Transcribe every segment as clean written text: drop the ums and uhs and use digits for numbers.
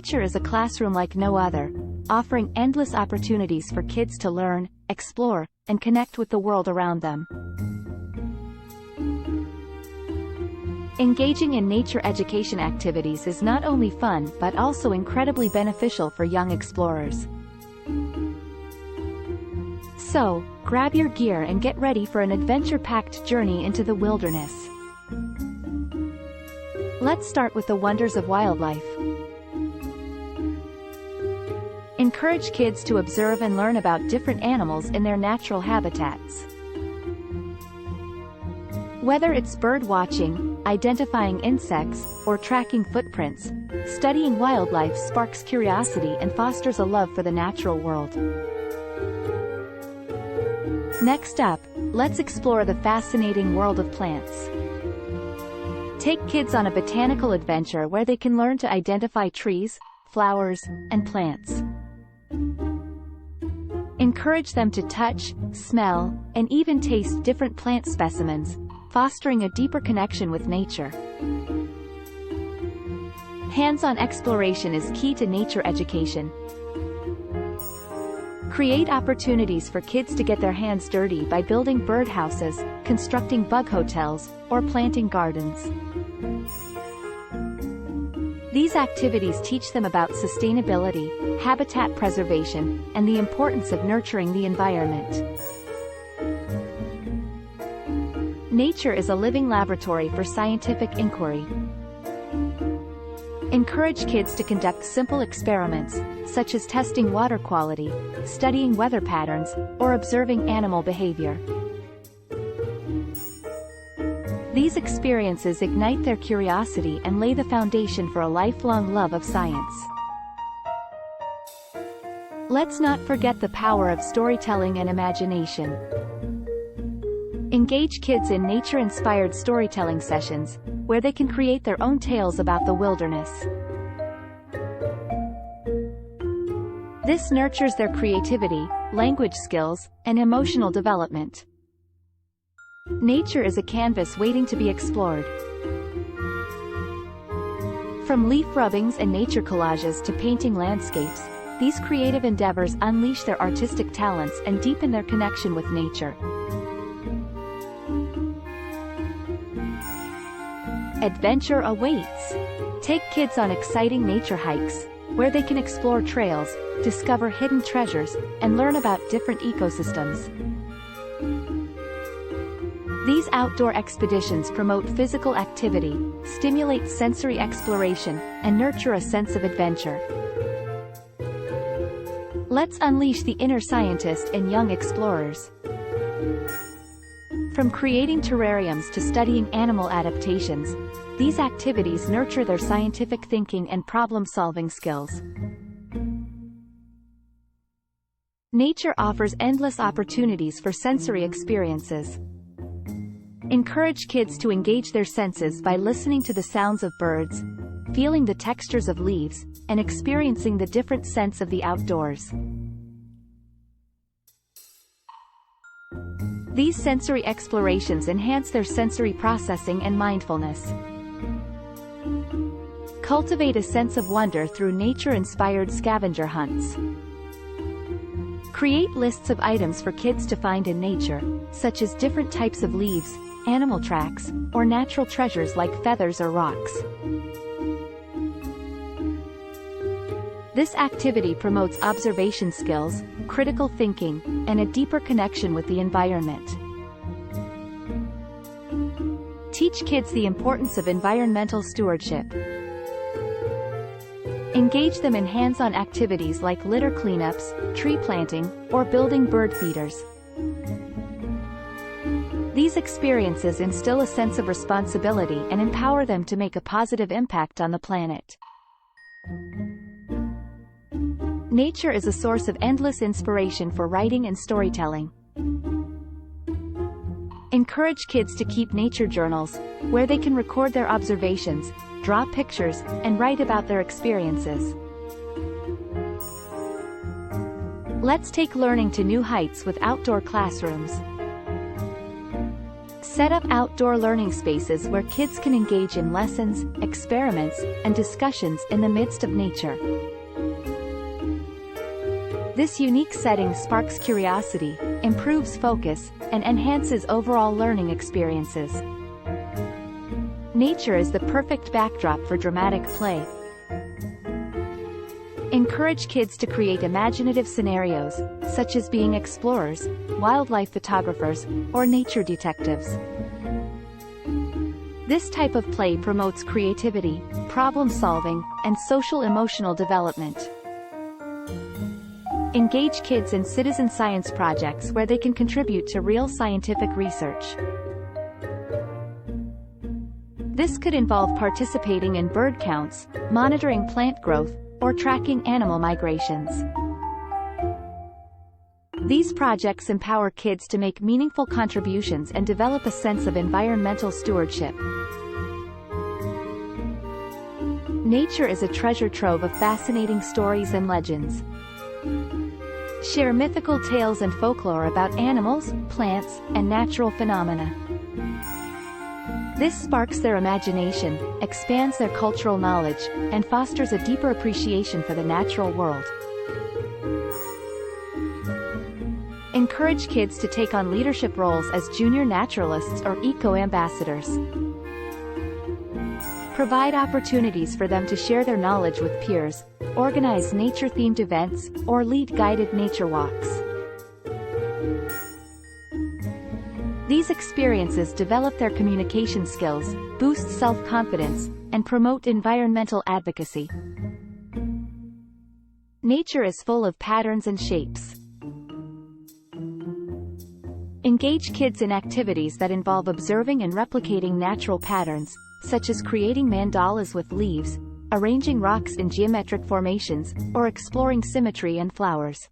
Nature is a classroom like no other, offering endless opportunities for kids to learn, explore, and connect with the world around them. Engaging in nature education activities is not only fun but also incredibly beneficial for young explorers. So, grab your gear and get ready for an adventure-packed journey into the wilderness. Let's start with the wonders of wildlife. Encourage kids to observe and learn about different animals in their natural habitats. Whether it's bird watching, identifying insects, or tracking footprints, studying wildlife sparks curiosity and fosters a love for the natural world. Next up, let's explore the fascinating world of plants. Take kids on a botanical adventure where they can learn to identify trees, flowers, and plants. Encourage them to touch, smell, and even taste different plant specimens, fostering a deeper connection with nature. Hands-on exploration is key to nature education. Create opportunities for kids to get their hands dirty by building birdhouses, constructing bug hotels, or planting gardens. These activities teach them about sustainability, habitat preservation, and the importance of nurturing the environment. Nature is a living laboratory for scientific inquiry. Encourage kids to conduct simple experiments, such as testing water quality, studying weather patterns, or observing animal behavior. These experiences ignite their curiosity and lay the foundation for a lifelong love of science. Let's not forget the power of storytelling and imagination. Engage kids in nature-inspired storytelling sessions, where they can create their own tales about the wilderness. This nurtures their creativity, language skills, and emotional development. Nature is a canvas waiting to be explored. From leaf rubbings and nature collages to painting landscapes, these creative endeavors unleash their artistic talents and deepen their connection with nature. Adventure awaits. Take kids on exciting nature hikes, where they can explore trails, discover hidden treasures, and learn about different ecosystems. These outdoor expeditions promote physical activity, stimulate sensory exploration, and nurture a sense of adventure. Let's unleash the inner scientist in young explorers. From creating terrariums to studying animal adaptations, these activities nurture their scientific thinking and problem-solving skills. Nature offers endless opportunities for sensory experiences. Encourage kids to engage their senses by listening to the sounds of birds, feeling the textures of leaves, and experiencing the different scents of the outdoors. These sensory explorations enhance their sensory processing and mindfulness. Cultivate a sense of wonder through nature-inspired scavenger hunts. Create lists of items for kids to find in nature, such as different types of leaves, animal tracks, or natural treasures like feathers or rocks. This activity promotes observation skills, critical thinking, and a deeper connection with the environment. Teach kids the importance of environmental stewardship. Engage them in hands-on activities like litter cleanups, tree planting, or building bird feeders. These experiences instill a sense of responsibility and empower them to make a positive impact on the planet. Nature is a source of endless inspiration for writing and storytelling. Encourage kids to keep nature journals, where they can record their observations, draw pictures, and write about their experiences. Let's take learning to new heights with outdoor classrooms. Set up outdoor learning spaces where kids can engage in lessons, experiments, and discussions in the midst of nature. This unique setting sparks curiosity, improves focus, and enhances overall learning experiences. Nature is the perfect backdrop for dramatic play. Encourage kids to create imaginative scenarios, such as being explorers, wildlife photographers, or nature detectives. This type of play promotes creativity, problem-solving, and social-emotional development. Engage kids in citizen science projects where they can contribute to real scientific research. This could involve participating in bird counts, monitoring plant growth, or tracking animal migrations. These projects empower kids to make meaningful contributions and develop a sense of environmental stewardship. Nature is a treasure trove of fascinating stories and legends. Share mythical tales and folklore about animals, plants, and natural phenomena. This sparks their imagination, expands their cultural knowledge, and fosters a deeper appreciation for the natural world. Encourage kids to take on leadership roles as junior naturalists or eco-ambassadors. Provide opportunities for them to share their knowledge with peers, organize nature-themed events, or lead guided nature walks. These experiences develop their communication skills, boost self-confidence, and promote environmental advocacy. Nature is full of patterns and shapes. Engage kids in activities that involve observing and replicating natural patterns, such as creating mandalas with leaves, arranging rocks in geometric formations, or exploring symmetry and flowers.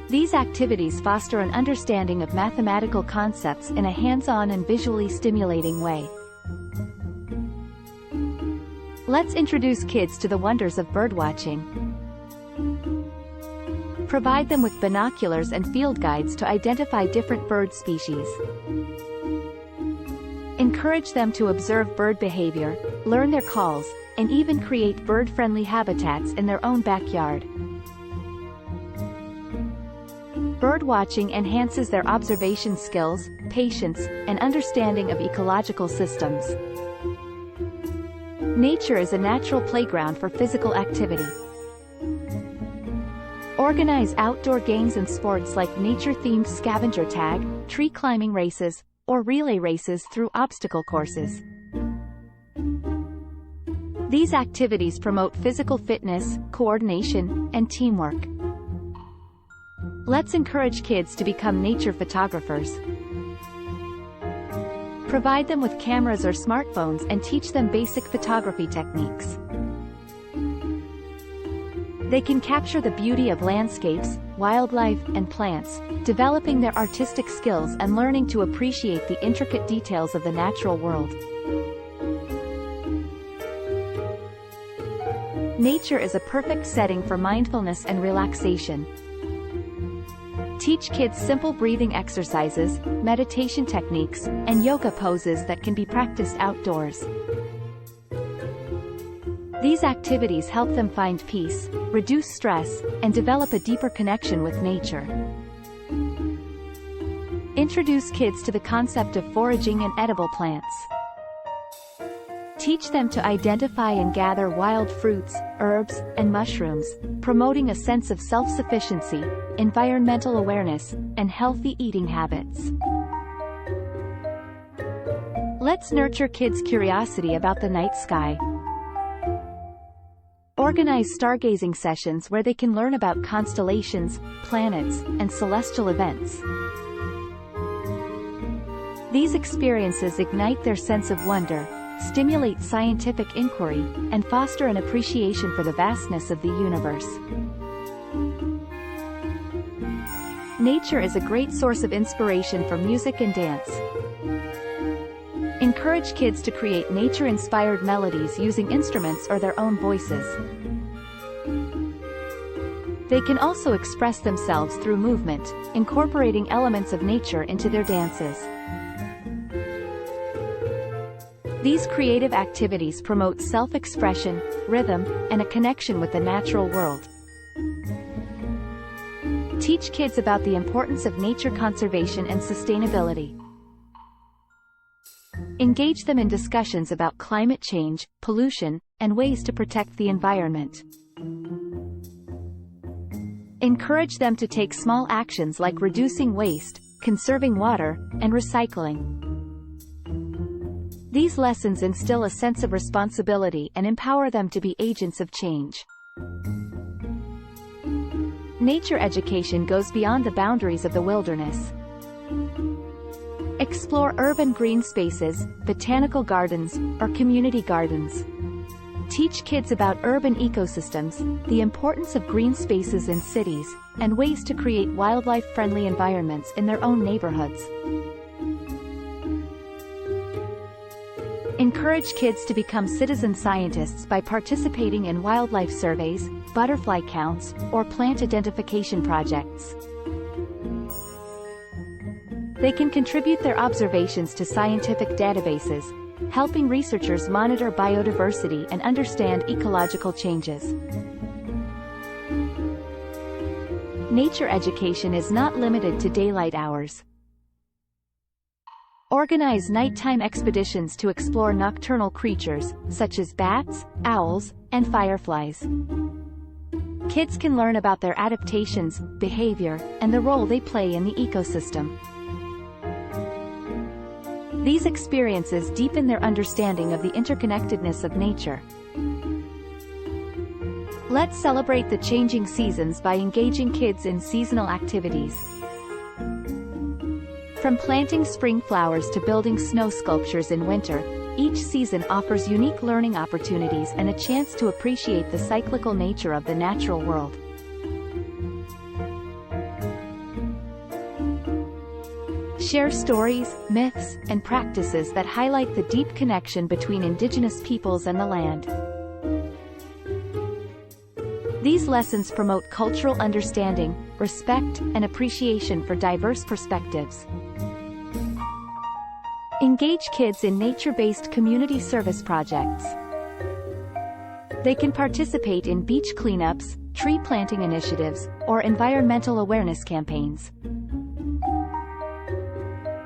These activities foster an understanding of mathematical concepts in a hands-on and visually stimulating way. Let's introduce kids to the wonders of birdwatching. Provide them with binoculars and field guides to identify different bird species. Encourage them to observe bird behavior, learn their calls, and even create bird-friendly habitats in their own backyard. Birdwatching enhances their observation skills, patience, and understanding of ecological systems. Nature is a natural playground for physical activity. Organize outdoor games and sports like nature-themed scavenger tag, tree climbing races, or relay races through obstacle courses. These activities promote physical fitness, coordination, and teamwork. Let's encourage kids to become nature photographers. Provide them with cameras or smartphones and teach them basic photography techniques. They can capture the beauty of landscapes, wildlife, and plants, developing their artistic skills and learning to appreciate the intricate details of the natural world. Nature is a perfect setting for mindfulness and relaxation. Teach kids simple breathing exercises, meditation techniques, and yoga poses that can be practiced outdoors. These activities help them find peace, reduce stress, and develop a deeper connection with nature. Introduce kids to the concept of foraging and edible plants. Teach them to identify and gather wild fruits, herbs, and mushrooms, promoting a sense of self-sufficiency, environmental awareness, and healthy eating habits. Let's nurture kids' curiosity about the night sky. Organize stargazing sessions where they can learn about constellations, planets, and celestial events. These experiences ignite their sense of wonder, stimulate scientific inquiry, and foster an appreciation for the vastness of the universe. Nature is a great source of inspiration for music and dance. Encourage kids to create nature-inspired melodies using instruments or their own voices. They can also express themselves through movement, incorporating elements of nature into their dances. These creative activities promote self-expression, rhythm, and a connection with the natural world. Teach kids about the importance of nature conservation and sustainability. Engage them in discussions about climate change, pollution, and ways to protect the environment. Encourage them to take small actions like reducing waste, conserving water, and recycling. These lessons instill a sense of responsibility and empower them to be agents of change. Nature education goes beyond the boundaries of the wilderness. Explore urban green spaces, botanical gardens, or community gardens. Teach kids about urban ecosystems, the importance of green spaces in cities, and ways to create wildlife-friendly environments in their own neighborhoods. Encourage kids to become citizen scientists by participating in wildlife surveys, butterfly counts, or plant identification projects. They can contribute their observations to scientific databases, helping researchers monitor biodiversity and understand ecological changes. Nature education is not limited to daylight hours. Organize nighttime expeditions to explore nocturnal creatures, such as bats, owls, and fireflies. Kids can learn about their adaptations, behavior, and the role they play in the ecosystem. These experiences deepen their understanding of the interconnectedness of nature. Let's celebrate the changing seasons by engaging kids in seasonal activities. From planting spring flowers to building snow sculptures in winter, each season offers unique learning opportunities and a chance to appreciate the cyclical nature of the natural world. Share stories, myths, and practices that highlight the deep connection between indigenous peoples and the land. These lessons promote cultural understanding, respect, and appreciation for diverse perspectives. Engage kids in nature-based community service projects. They can participate in beach cleanups, tree planting initiatives, or environmental awareness campaigns.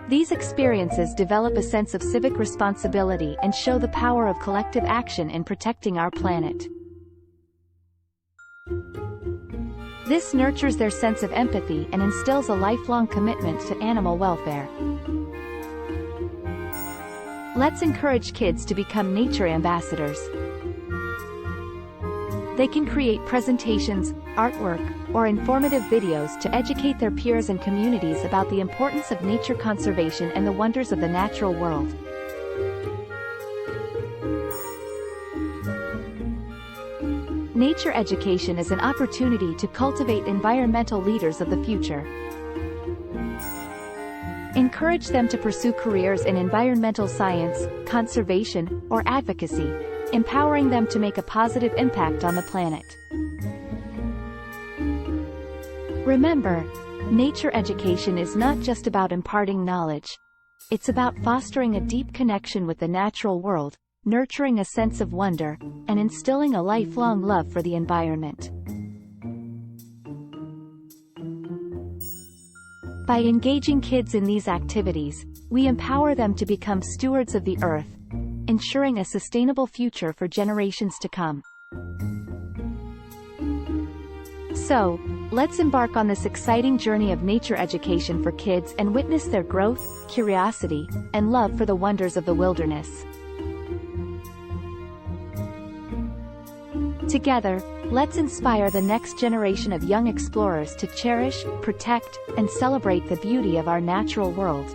These experiences develop a sense of civic responsibility and show the power of collective action in protecting our planet. This nurtures their sense of empathy and instills a lifelong commitment to animal welfare. Let's encourage kids to become nature ambassadors. They can create presentations, artwork, or informative videos to educate their peers and communities about the importance of nature conservation and the wonders of the natural world. Nature education is an opportunity to cultivate environmental leaders of the future. Encourage them to pursue careers in environmental science, conservation, or advocacy, empowering them to make a positive impact on the planet. Remember, nature education is not just about imparting knowledge. It's about fostering a deep connection with the natural world, nurturing a sense of wonder, and instilling a lifelong love for the environment. By engaging kids in these activities, we empower them to become stewards of the earth, ensuring a sustainable future for generations to come. So, let's embark on this exciting journey of nature education for kids and witness their growth, curiosity, and love for the wonders of the wilderness. Together, let's inspire the next generation of young explorers to cherish, protect, and celebrate the beauty of our natural world.